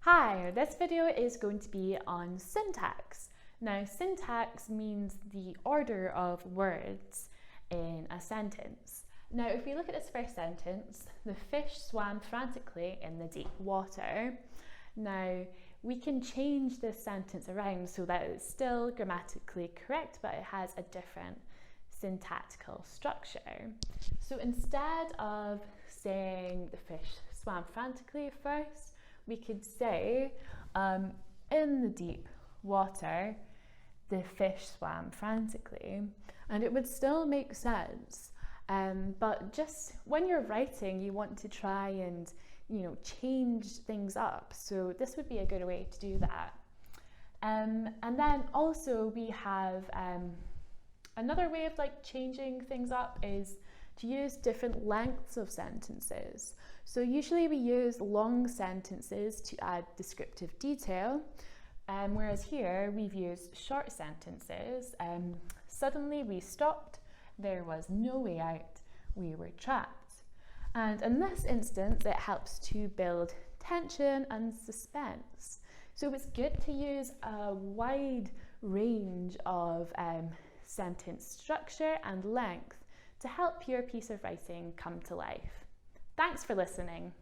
Hi, this video is going to be on syntax. Now, syntax means the order of words in a sentence. Now, if we look at this first sentence, the fish swam frantically in the deep water. Now, we can change this sentence around so that it's still grammatically correct, but it has a different syntactical structure. So instead of saying the fish swam frantically first, we could say, in the deep water, the fish swam frantically, and it would still make sense. But just when you're writing, you want to try and, change things up. So this would be a good way to do that. And then also we have another way of changing things up is to use different lengths of sentences. So usually we use long sentences to add descriptive detail, whereas here we've used short sentences. Suddenly we stopped, there was no way out, we were trapped. And in this instance, it helps to build tension and suspense. So it's good to use a wide range of sentence structure and length to help your piece of writing come to life. Thanks for listening.